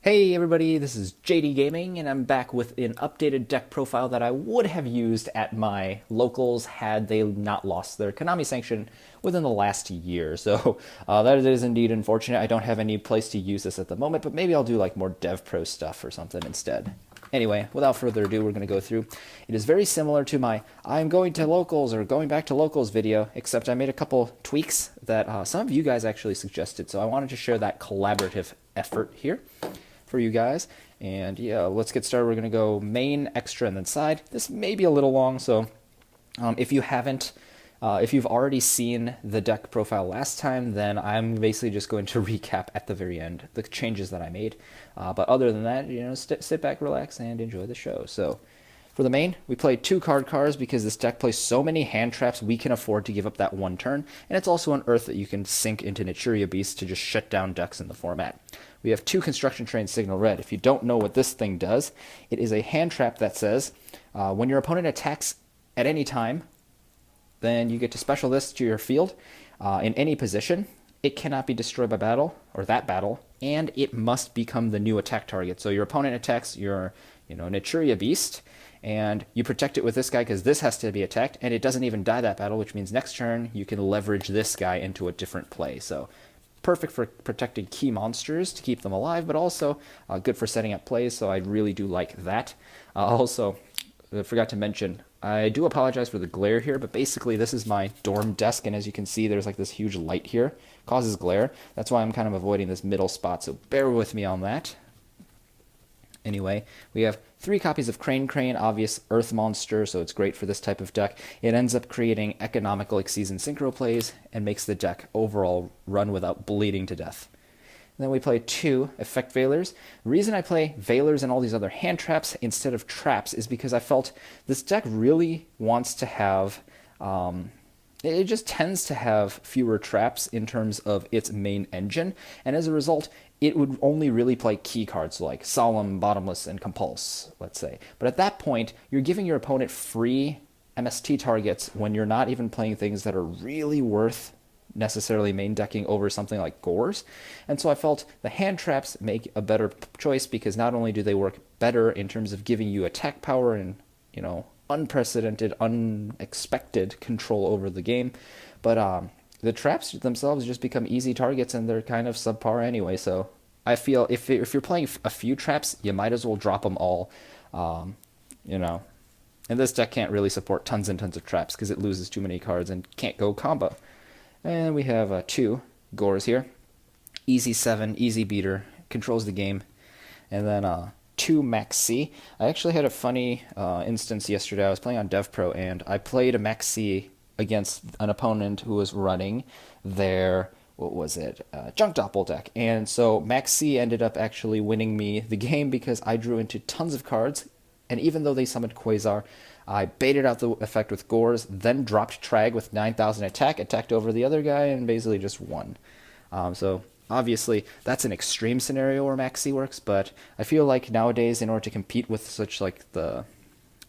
Hey everybody, this is JDGaming, and I'm back with an updated deck profile that I would have used at my locals had they not lost their Konami sanction within the last year. So that is indeed unfortunate. I don't have any place to use this at the moment, but maybe I'll do like more Dev Pro stuff or something instead. Anyway, without further ado, we're going to go through. It is very similar to my I'm going to locals or going back to locals video, except I made a couple tweaks that some of you guys actually suggested. So I wanted to share that collaborative effort here for you guys. And yeah, let's get started. We're going to go main, extra, and then side. This may be a little long, so if you haven't, if you've already seen the deck profile last time, then I'm basically just going to recap at the very end the changes that I made. But other than that, you know, sit back, relax, and enjoy the show. So for the main, we play 2 cars because this deck plays so many hand traps, we can afford to give up that 1 turn, and it's also an Earth that you can sink into Naturia Beast to just shut down decks in the format. We have 2 Construction Train Signal Red. If you don't know what this thing does, it is a hand trap that says, when your opponent attacks at any time, then you get to special this to your field in any position. It cannot be destroyed by battle, or that battle, and it must become the new attack target. So your opponent attacks your, Naturia Beast, and you protect it with this guy because this has to be attacked, and it doesn't even die that battle, which means next turn you can leverage this guy into a different play. So perfect for protecting key monsters to keep them alive, but also good for setting up plays, so I really do like that. Also, I forgot to mention, I do apologize for the glare here, but basically this is my dorm desk, and as you can see, there's like this huge light here, causes glare. That's why I'm kind of avoiding this middle spot, so bear with me on that. Anyway, we have 3 copies of Crane, obvious Earth monster, so it's great for this type of deck. It ends up creating economical Xyz and synchro plays and makes the deck overall run without bleeding to death. And then we play 2 Effect Veilers. The reason I play Veilers and all these other hand traps instead of traps is because I felt this deck really wants to have it just tends to have fewer traps in terms of its main engine, and as a result, it would only really play key cards like Solemn, Bottomless, and Compulse, let's say. But at that point, you're giving your opponent free MST targets when you're not even playing things that are really worth necessarily main decking over something like Gores. And so I felt the hand traps make a better choice because not only do they work better in terms of giving you attack power and, unprecedented, unexpected control over the game, but the traps themselves just become easy targets, and they're kind of subpar anyway. So I feel if you're playing a few traps, you might as well drop them all, And this deck can't really support tons and tons of traps because it loses too many cards and can't go combo. And we have 2 Gores here. Easy 7, easy beater, controls the game. And then 2 Max C. I actually had a funny instance yesterday. I was playing on Dev Pro, and I played a Max C against an opponent who was running their, Junk Doppel deck. And so Max C ended up actually winning me the game because I drew into tons of cards, and even though they summoned Quasar, I baited out the effect with Gores, then dropped Trag with 9,000 attack, attacked over the other guy, and basically just won. So obviously, that's an extreme scenario where Max C works, but I feel like nowadays, in order to compete with such like the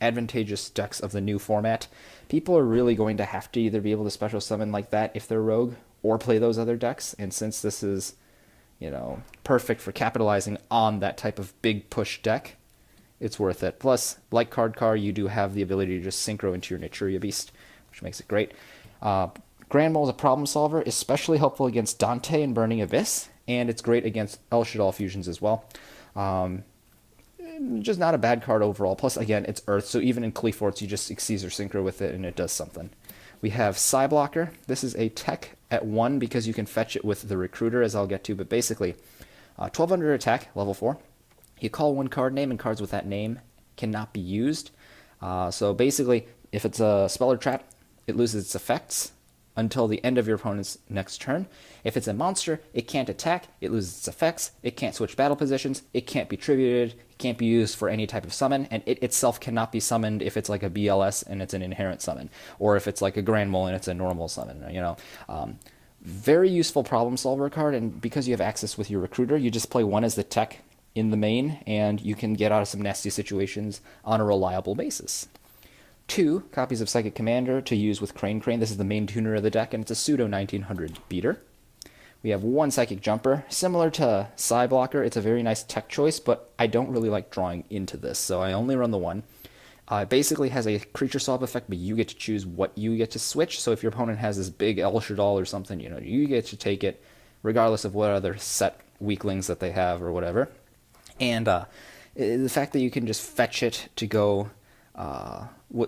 advantageous decks of the new format, people are really going to have to either be able to special summon like that if they're rogue, or play those other decks. And since this is, perfect for capitalizing on that type of big push deck, it's worth it. Plus, like Car, you do have the ability to just synchro into your Naturia Beast, which makes it great. Grand Mole is a problem solver, especially helpful against Dante and Burning Abyss, and it's great against El Shaddoll fusions as well. Just not a bad card overall. Plus, again, it's Earth, so even in Qliphorts, you just Xyz or synchro with it, and it does something. We have Psyblocker. This is a tech at 1 because you can fetch it with the Recruiter, as I'll get to, but basically, 1200 attack, level 4. You call 1 card name, and cards with that name cannot be used. So basically, if it's a spell or trap, it loses its effects until the end of your opponent's next turn. If it's a monster, it can't attack, it loses its effects, it can't switch battle positions, it can't be tributed, it can't be used for any type of summon, and it itself cannot be summoned if it's like a BLS and it's an inherent summon, or if it's like a Grand Mole and it's a normal summon, Very useful problem solver card, and because you have access with your Recruiter, you just play 1 as the tech in the main, and you can get out of some nasty situations on a reliable basis. 2 copies of Psychic Commander to use with Crane. This is the main tuner of the deck, and it's a pseudo 1900 beater. We have one Psychic Jumper. Similar to Psy Blocker, it's a very nice tech choice, but I don't really like drawing into this, so I only run the one. It basically has a creature swap effect, but you get to choose what you get to switch. So if your opponent has this big El Shadal or something, you get to take it, regardless of what other set weaklings that they have or whatever. And the fact that you can just fetch it to go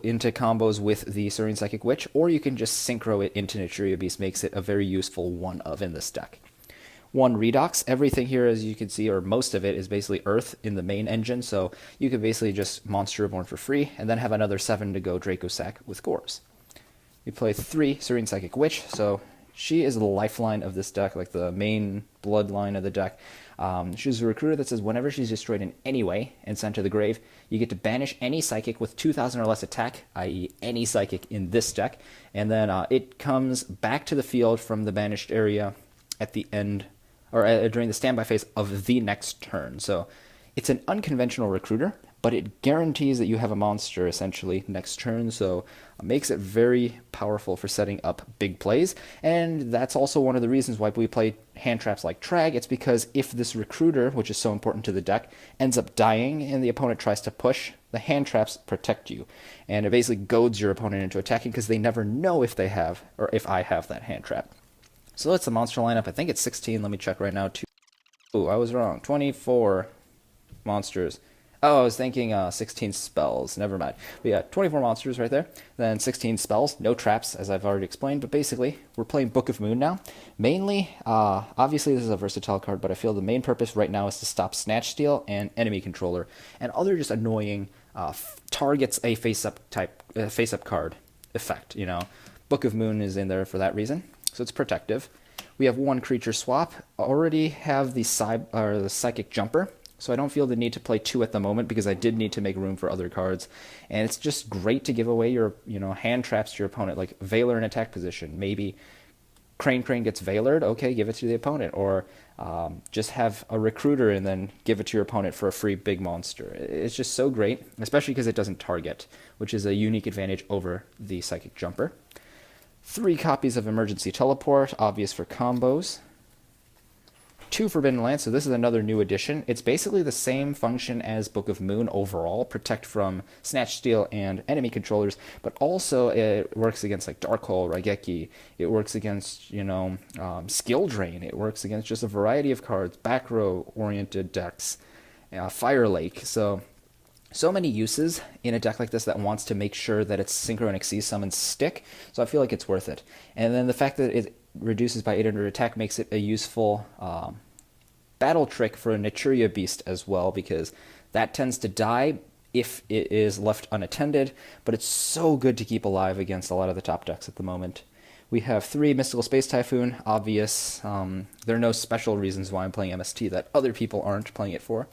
into combos with the Serene Psychic Witch, or you can just synchro it into Naturia Beast makes it a very useful one of in this deck. One Redox. Everything here, as you can see, or most of it, is basically Earth in the main engine, so you could basically just Monster Reborn for free, and then have another 7 to go Draco Sack with Gores. We play 3 Serene Psychic Witch, so she is the lifeline of this deck, like the main bloodline of the deck. She's a recruiter that says whenever she's destroyed in any way and sent to the grave, you get to banish any Psychic with 2,000 or less attack, i.e. any Psychic in this deck, and then it comes back to the field from the banished area at the end, or during the standby phase of the next turn. So it's an unconventional recruiter, but it guarantees that you have a monster essentially next turn, so it makes it very powerful for setting up big plays. And that's also one of the reasons why we play hand traps like Trag. It's because if this recruiter, which is so important to the deck, ends up dying and the opponent tries to push, the hand traps protect you. And it basically goads your opponent into attacking because they never know if they have, or if I have that hand trap. So that's the monster lineup. I think it's 16. Let me check right now. Oh, I was wrong. 24 monsters. Oh, I was thinking 16 spells. Never mind. We got 24 monsters right there. Then 16 spells. No traps, as I've already explained. But basically, we're playing Book of Moon now. Mainly, obviously this is a versatile card, but I feel the main purpose right now is to stop Snatch Steal and Enemy Controller and other just annoying targets a face-up card effect. Book of Moon is in there for that reason. So it's protective. We have one creature swap. Already have the Psychic Jumper, so I don't feel the need to play 2 at the moment because I did need to make room for other cards. And it's just great to give away your hand traps to your opponent, like Veiler in attack position. Maybe Crane gets Veilered, okay, give it to the opponent. Or just have a recruiter and then give it to your opponent for a free big monster. It's just so great, especially because it doesn't target, which is a unique advantage over the Psychic Jumper. 3 copies of Emergency Teleport, obvious for combos. 2 Forbidden Lance, so this is another new addition. It's basically the same function as Book of Moon overall, protect from Snatch Steal and enemy controllers, but also it works against like Dark Hole, Raigeki, it works against, Skill Drain, it works against just a variety of cards, back row oriented decks, Fire Lake, so many uses in a deck like this that wants to make sure that its Synchro and Xyz summons stick, so I feel like it's worth it. And then the fact that it reduces by 800 attack makes it a useful battle trick for a Naturia Beast as well, because that tends to die if it is left unattended, but it's so good to keep alive against a lot of the top decks at the moment. We have 3 Mystical Space Typhoon, obvious. There are no special reasons why I'm playing MST that other people aren't playing it for.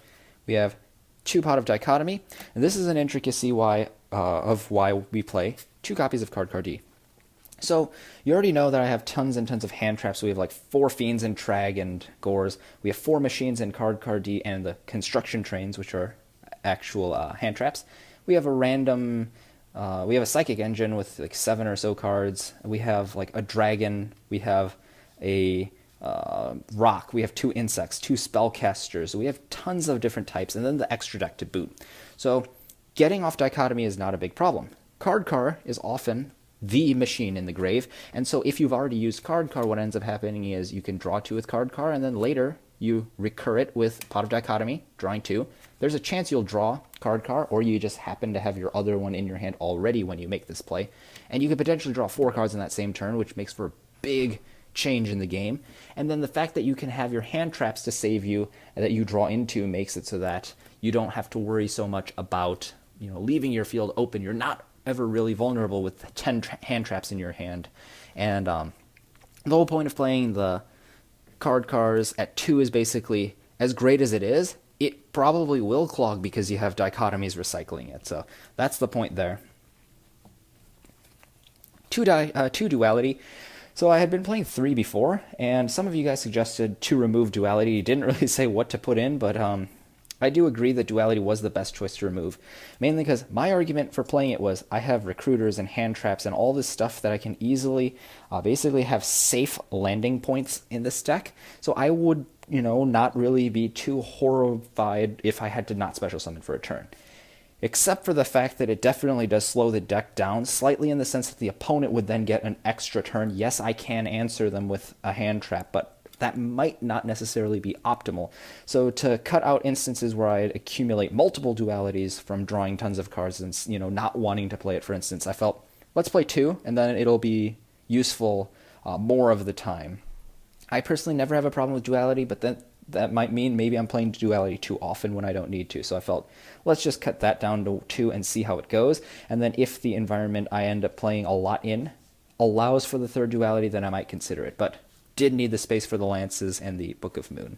We have 2 Pot of Dichotomy, and this is an intricacy of why we play 2 copies of Card D. So you already know that I have tons and tons of hand traps. We have like 4 Fiends in Trag and Gores. We have 4 Machines in Card D and the Construction Trains, which are actual hand traps. We have a random, we have a Psychic Engine with like 7 or so cards. We have like a Dragon. We have a Rock. We have 2 Insects, 2 Spellcasters. We have tons of different types, and then the extra deck to boot. So getting off Dichotomy is not a big problem. Card is often the machine in the grave, and so if you've already used Card, what ends up happening is you can draw 2 with Card, and then later you recur it with Pot of Dichotomy, drawing 2. There's a chance you'll draw Card, or you just happen to have your other one in your hand already when you make this play, and you could potentially draw 4 cards in that same turn, which makes for a big change in the game. And then the fact that you can have your hand traps to save you and that you draw into makes it so that you don't have to worry so much about leaving your field open. You're not ever really vulnerable with 10 hand traps in your hand. And the whole point of playing the cards at 2 is basically, as great as it is, it probably will clog because you have Dichotomies recycling it. So that's the point there. 2 Duality. So I had been playing 3 before, and some of you guys suggested to remove Duality. You didn't really say what to put in, but I do agree that Duality was the best choice to remove, mainly because my argument for playing it was I have recruiters and hand traps and all this stuff that I can easily basically have safe landing points in this deck. So I would, not really be too horrified if I had to not special summon for a turn. Except for the fact that it definitely does slow the deck down slightly in the sense that the opponent would then get an extra turn. Yes, I can answer them with a hand trap, but that might not necessarily be optimal. So to cut out instances where I'd accumulate multiple dualities from drawing tons of cards and not wanting to play it, for instance, I felt let's play 2 and then it'll be useful more of the time. I personally never have a problem with duality, but that might mean maybe I'm playing duality too often when I don't need to. So I felt let's just cut that down to 2 and see how it goes. And then if the environment I end up playing a lot in allows for the third duality, then I might consider it. But did need the space for the Lances and the Book of Moon.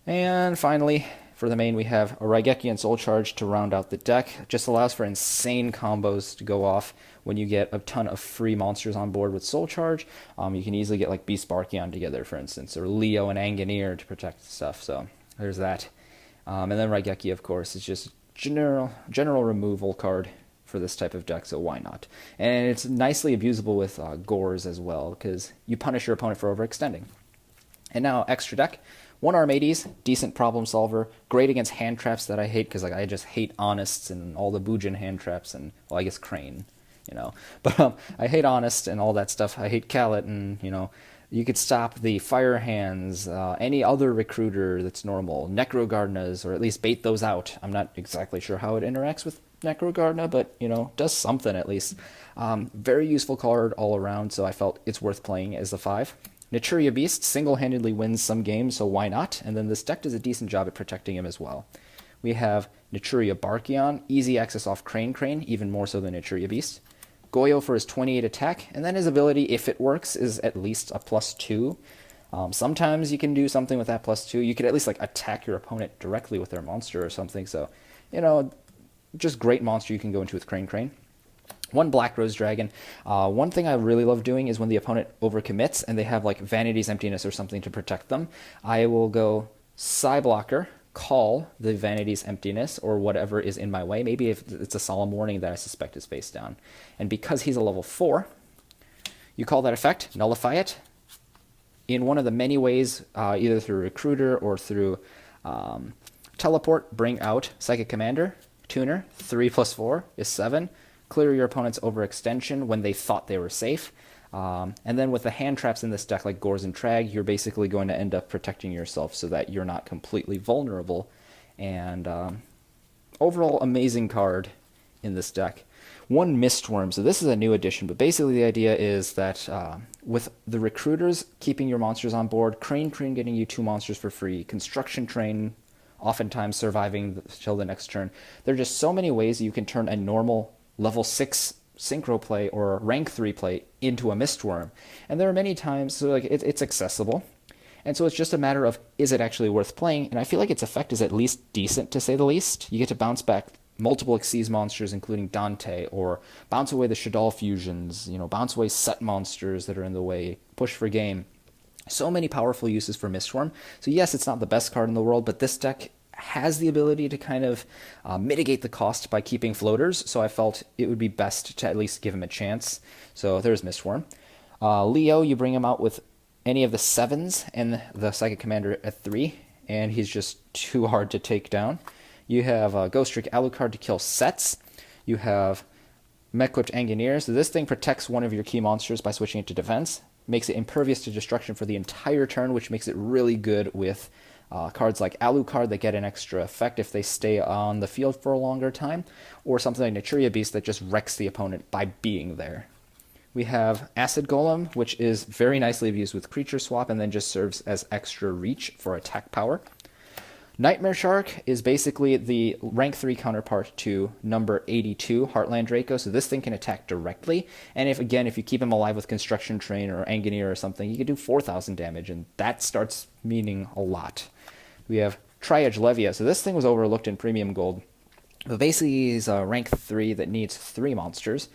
And finally, for the main, we have a Raigeki and Soul Charge to round out the deck. It just allows for insane combos to go off when you get a ton of free monsters on board with Soul Charge. You can easily get like Beast Barkion together, for instance, or Leo and Anganier to protect stuff. So there's that. And then Raigeki, of course, is just general removal card for this type of deck, so why not? And it's nicely abusable with Gores as well, because you punish your opponent for overextending. And now, extra deck. 1 Armades, decent problem solver, great against hand traps that I hate, because I just hate Honests and all the Bujin hand traps, and, well, I guess Crane, But I hate Honest and all that stuff. I hate Kallet, and, you could stop the Fire Hands, any other recruiter that's normal, Necrogardnas, or at least bait those out. I'm not exactly sure how it interacts with Necrogardna, but, does something at least. Very useful card all around, so I felt it's worth playing as the 5. Naturia Beast single-handedly wins some games, so why not? And then this deck does a decent job at protecting him as well. We have Naturia Barkion, easy access off Crane, even more so than Naturia Beast. Goyo for his 28 attack, and then his ability, if it works, is at least a +2. Sometimes you can do something with that +2. You could at least attack your opponent directly with their monster or something, so, just great monster you can go into with Crane. 1 Black Rose Dragon. One thing I really love doing is when the opponent overcommits and they have Vanity's Emptiness or something to protect them, I will go Psyblocker, call the Vanity's Emptiness or whatever is in my way. Maybe if it's a Solemn Warning that I suspect is face down. And because he's a level 4, you call that effect, nullify it, in one of the many ways, either through Recruiter or through Teleport, bring out Psychic Commander, Tuner, 3+4 is 7. Clear your opponent's overextension when they thought they were safe. And then with the hand traps in this deck, like Gores and Trag, you're basically going to end up protecting yourself so that you're not completely vulnerable. And overall, amazing card in this deck. 1 Mistworm. So this is a new addition, but basically the idea is that with the Recruiters keeping your monsters on board, Crane getting you 2 monsters for free, Construction Train oftentimes surviving till the next turn. There are just so many ways you can turn a normal level 6 synchro play or rank 3 play into a Mistworm. And there are many times, so it's accessible. And so it's just a matter of, is it actually worth playing? And I feel like its effect is at least decent, to say the least. You get to bounce back multiple Xyz monsters, including Dante, or bounce away the Shadal fusions, bounce away set monsters that are in the way, push for game. So many powerful uses for Mistworm. So yes, it's not the best card in the world, but this deck has the ability to kind of mitigate the cost by keeping floaters, so I felt it would be best to at least give him a chance. So there's Mistworm. Leo, you bring him out with any of the 7s and the Psychic Commander at 3, and he's just too hard to take down. You have Ghost Trick Alucard to kill sets. You have Mech-equipped Anganier, so this thing protects one of your key monsters by switching it to defense. Makes it impervious to destruction for the entire turn, which makes it really good with cards like Alucard that get an extra effect if they stay on the field for a longer time, or something like Naturia Beast that just wrecks the opponent by being there. We have Acid Golem, which is very nicely abused with Creature Swap and then just serves as extra reach for attack power. Nightmare Shark is basically the rank 3 counterpart to number 82, Heartland Draco, so this thing can attack directly, and if you keep him alive with Construction Train or Anganier or something, you can do 4,000 damage, and that starts meaning a lot. We have Triage Levia, so this thing was overlooked in Premium Gold, but basically he's a rank 3 that needs 3 monsters.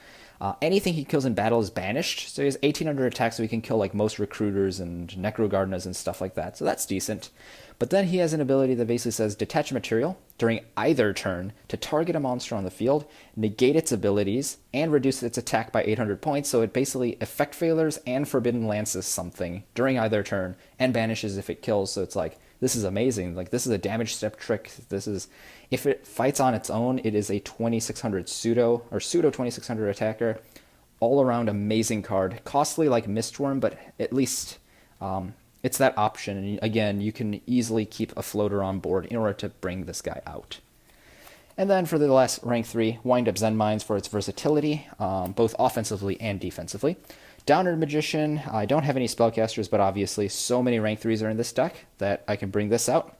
Anything he kills in battle is banished, so he has 1800 attack, so he can kill like most recruiters and necrogardenas and stuff like that, so that's decent. But then he has an ability that basically says detach material during either turn to target a monster on the field, negate its abilities, and reduce its attack by 800 points, so it basically effect failures and forbidden lances something during either turn, and banishes if it kills, so it's like, this is amazing. Like, this is a damage step trick. This is, if it fights on its own, it is a 2600 pseudo 2600 attacker. All around amazing card. Costly like Mistworm, but at least it's that option. And again, you can easily keep a floater on board in order to bring this guy out. And then for the last rank 3, Wind Up Zen Mines for its versatility, both offensively and defensively. Downward Magician, I don't have any spellcasters, but obviously so many rank 3s are in this deck that I can bring this out.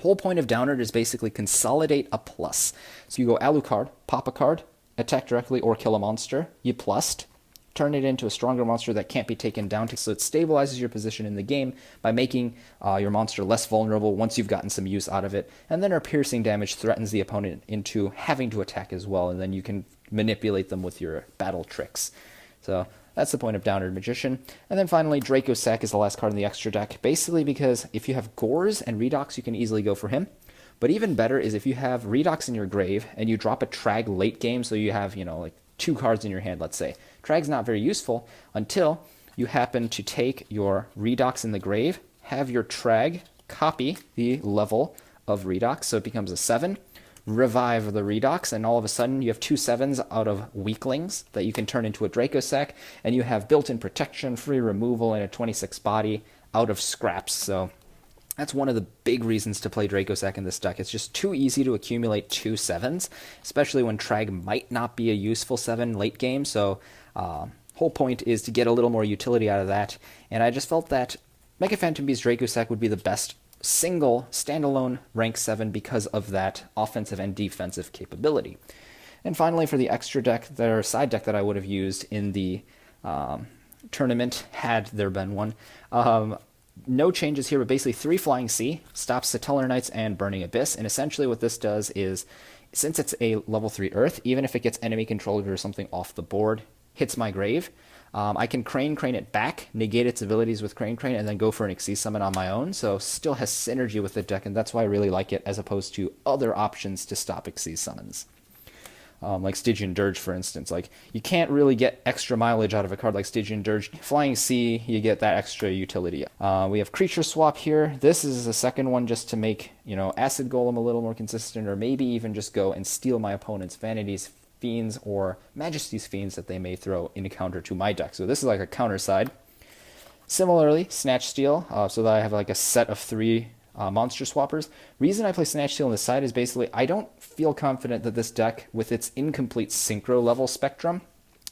Whole point of Downward is basically consolidate a plus. So you go Alucard, pop a card, attack directly or kill a monster, you plussed, turn it into a stronger monster that can't be taken down, so it stabilizes your position in the game by making your monster less vulnerable once you've gotten some use out of it, and then our piercing damage threatens the opponent into having to attack as well, and then you can manipulate them with your battle tricks. So that's the point of Downward Magician. And then finally, Draco Sack is the last card in the extra deck, basically because if you have Gores and Redox, you can easily go for him. But even better is if you have Redox in your grave and you drop a Trag late game, so you have, like 2 cards in your hand, let's say. Trag's not very useful until you happen to take your Redox in the grave, have your Trag copy the level of Redox, so it becomes a 7, revive the Redox, and all of a sudden you have 2 7s out of weaklings that you can turn into a Draco Sack, and you have built-in protection, free removal, and a 26 body out of scraps. So that's one of the big reasons to play Draco Sack in this deck. It's just too easy to accumulate 2 7s, especially when Trag might not be a useful 7 late game. So whole point is to get a little more utility out of that, and I just felt that Mega Phantom Beast Draco Sack would be the best single standalone rank 7 because of that offensive and defensive capability. And finally, for the extra deck, their side deck that I would have used in the tournament, had there been one, no changes here, but basically 3 Flying Sea, stops Satellar Knights and Burning Abyss, and essentially what this does is, since it's a level 3 Earth, even if it gets enemy controlled or something off the board, hits my grave, I can Crane it back, negate its abilities with Crane, and then go for an Xyz summon on my own, so still has synergy with the deck, and that's why I really like it, as opposed to other options to stop Xyz summons. Like Stygian Dirge, for instance. Like, you can't really get extra mileage out of a card like Stygian Dirge. Flying Sea, you get that extra utility. We have Creature Swap here. This is a second one just to make, Acid Golem a little more consistent, or maybe even just go and steal my opponent's Vanity's Fiends or Majesty's Fiends that they may throw in counter to my deck. So this is like a counter side. Similarly, Snatch Steal, so that I have like a set of 3 monster swappers. Reason I play Snatch Steal on the side is basically I don't feel confident that this deck, with its incomplete synchro level spectrum,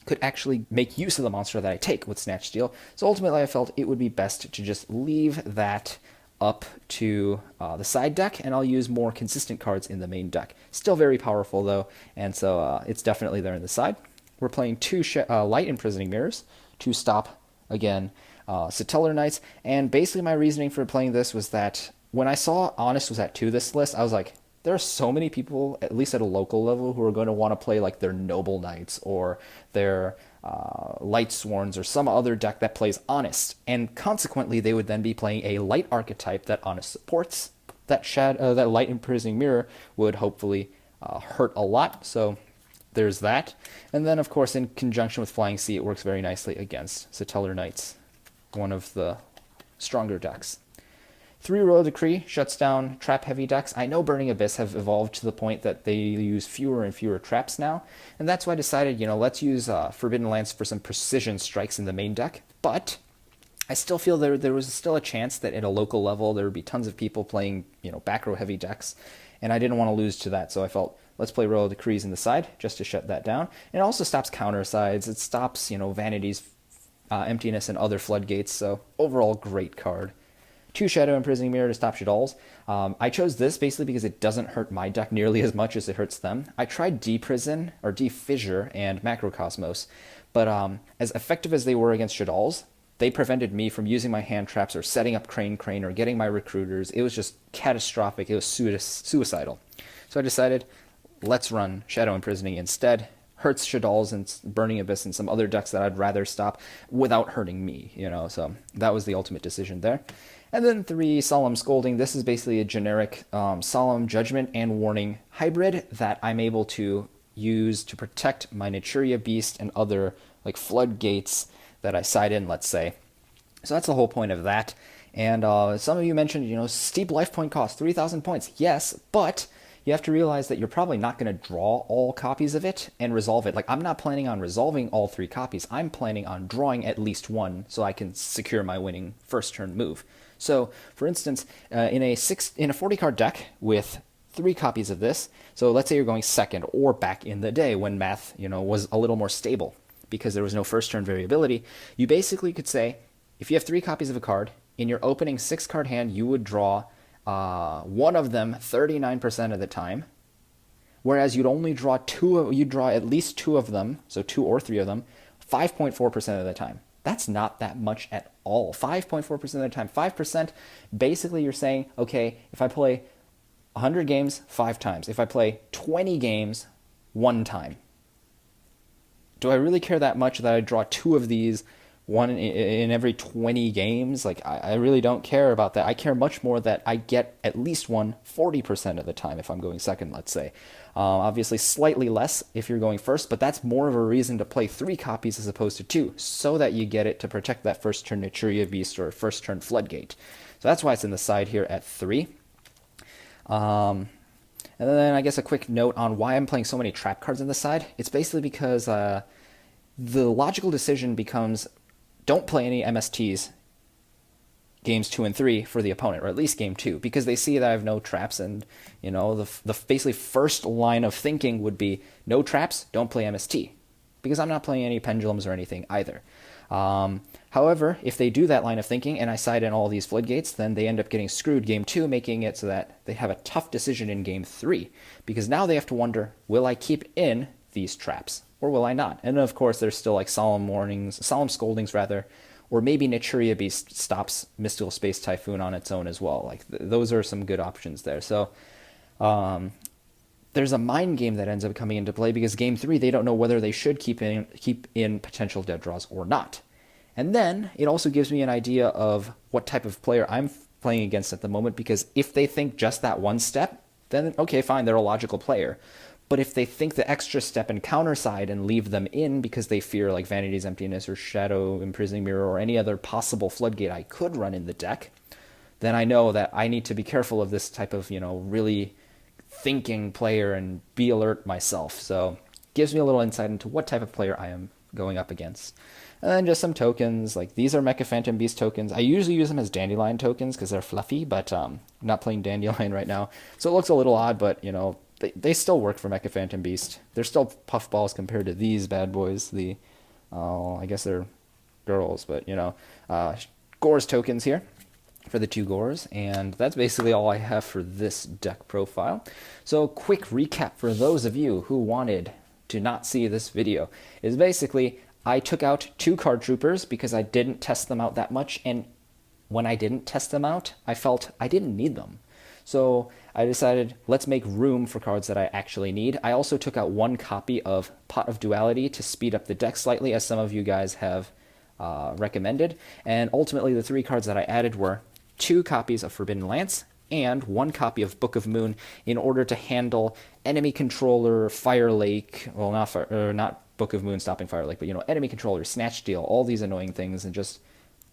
could actually make use of the monster that I take with Snatch Steal. So ultimately I felt it would be best to just leave that up to the side deck, and I'll use more consistent cards in the main deck. Still very powerful though, and so it's definitely there in the side. We're playing 2 Light Imprisoning Mirrors to stop, again, Satellar Knights, and basically my reasoning for playing this was that when I saw Honest was at 2 this list, I was like, there are so many people, at least at a local level, who are going to want to play like their Noble Knights or their Light Sworns or some other deck that plays Honest, and consequently they would then be playing a Light archetype that Honest supports. That Light Imprisoning Mirror would hopefully hurt a lot, so there's that. And then of course in conjunction with Flying Sea, it works very nicely against Satellar Knights, one of the stronger decks. 3 Royal Decree shuts down trap-heavy decks. I know Burning Abyss have evolved to the point that they use fewer and fewer traps now, and that's why I decided, let's use Forbidden Lance for some precision strikes in the main deck. But I still feel there was still a chance that at a local level there would be tons of people playing, back row heavy decks, and I didn't want to lose to that, so I felt, let's play Royal Decrees in the side just to shut that down. And it also stops counter sides. It stops, Vanity's Emptiness and other floodgates, so overall great card. 2 Shadow Imprisoning Mirror to stop Shaddolls. I chose this basically because it doesn't hurt my deck nearly as much as it hurts them. I tried Deprison, or Defissure, and Macrocosmos, but as effective as they were against Shaddolls, they prevented me from using my hand traps or setting up Crane, or getting my recruiters. It was just catastrophic. It was suicidal. So I decided, let's run Shadow Imprisoning instead. hurts Shadal's and Burning Abyss and some other decks that I'd rather stop without hurting me, so that was the ultimate decision there. And then 3, Solemn Scolding. This is basically a generic Solemn Judgment and Warning hybrid that I'm able to use to protect my Naturia Beast and other like floodgates that I side in, let's say. So that's the whole point of that. And some of you mentioned, steep life point cost, 3,000 points. Yes, but you have to realize that you're probably not going to draw all copies of it and resolve it. Like, I'm not planning on resolving all 3 copies. I'm planning on drawing at least 1 so I can secure my winning first turn move. So, for instance, in a 40-card deck with 3 copies of this, so let's say you're going second, or back in the day when math, was a little more stable because there was no first turn variability, you basically could say, if you have 3 copies of a card, in your opening 6-card hand, you would draw one of them 39% of the time, whereas you'd only draw you'd draw at least 2 of them, so 2 or 3 of them, 5.4% of the time. That's not that much at all. 5.4% of the time. 5%, basically you're saying, okay, if I play 100 games, 5 times. If I play 20 games, 1 time. Do I really care that much that I draw 2 of these, 1 in every 20 games? Like, I really don't care about that. I care much more that I get at least 1 40% of the time if I'm going second, let's say. Obviously, slightly less if you're going first, but that's more of a reason to play 3 copies as opposed to 2, so that you get it to protect that first turn Naturia Beast or first turn Floodgate. So that's why it's in the side here at 3. And then I guess a quick note on why I'm playing so many trap cards on the side. It's basically because the logical decision becomes, don't play any MSTs games 2 and 3 for the opponent, or at least game 2, because they see that I have no traps, and the basically first line of thinking would be no traps, don't play MST, because I'm not playing any pendulums or anything either. However, if they do that line of thinking and I side in all these floodgates, then they end up getting screwed game 2, making it so that they have a tough decision in game 3, because now they have to wonder, will I keep in these traps or will I not? And of course there's still like Solemn Scoldings rather, or maybe Naturia Beast stops Mystical Space Typhoon on its own as well. Like those are some good options there. So there's a mind game that ends up coming into play, because game 3 they don't know whether they should keep in potential dead draws or not. And then it also gives me an idea of what type of player I'm playing against at the moment, because if they think just that one step, then okay, fine, they're a logical player. But if they think the extra step and counter side and leave them in because they fear like Vanity's Emptiness or Shadow Imprisoning Mirror or any other possible floodgate I could run in the deck, then I know that I need to be careful of this type of, really thinking player and be alert myself. So it gives me a little insight into what type of player I am going up against. And then just some tokens, like these are Mecha Phantom Beast tokens. I usually use them as Dandelion tokens because they're fluffy, but I'm not playing Dandelion right now. So it looks a little odd, but they still work for Mecha Phantom Beast. They're still puffballs compared to these bad boys. I guess they're girls, but Gore's tokens here for the 2 Gores, and that's basically all I have for this deck profile. So quick recap for those of you who wanted to not see this video is basically I took out 2 card troopers because I didn't test them out that much, and when I didn't test them out, I felt I didn't need them. So I decided, let's make room for cards that I actually need. I also took out 1 copy of Pot of Duality to speed up the deck slightly, as some of you guys have recommended. And ultimately, the 3 cards that I added were 2 copies of Forbidden Lance and 1 copy of Book of Moon in order to handle enemy controller, Fire Lake, well, not Book of Moon stopping Fire Lake, but enemy controller, Snatch Steal, all these annoying things, and just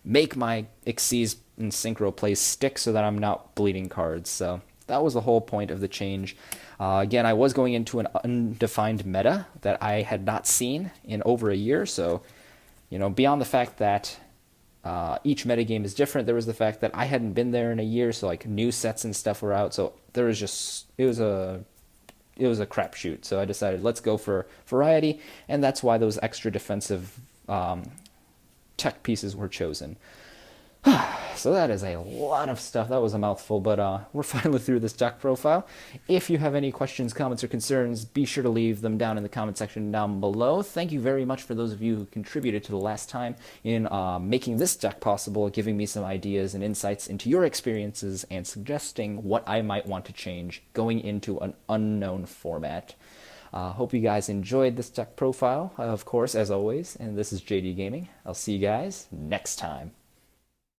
make my Xyz and Synchro plays stick so that I'm not bleeding cards. So that was the whole point of the change. Again, I was going into an undefined meta that I had not seen in over a year. So, beyond the fact that each metagame is different, there was the fact that I hadn't been there in a year, so like new sets and stuff were out. So there was just, it was a crapshoot. So I decided let's go for variety, and that's why those extra defensive tech pieces were chosen. So that is a lot of stuff. That was a mouthful, but we're finally through this deck profile. If you have any questions, comments, or concerns, be sure to leave them down in the comment section down below. Thank you very much for those of you who contributed to the last time in making this deck possible, giving me some ideas and insights into your experiences, and suggesting what I might want to change going into an unknown format. Hope you guys enjoyed this deck profile, of course, as always. And this is JD Gaming. I'll see you guys next time.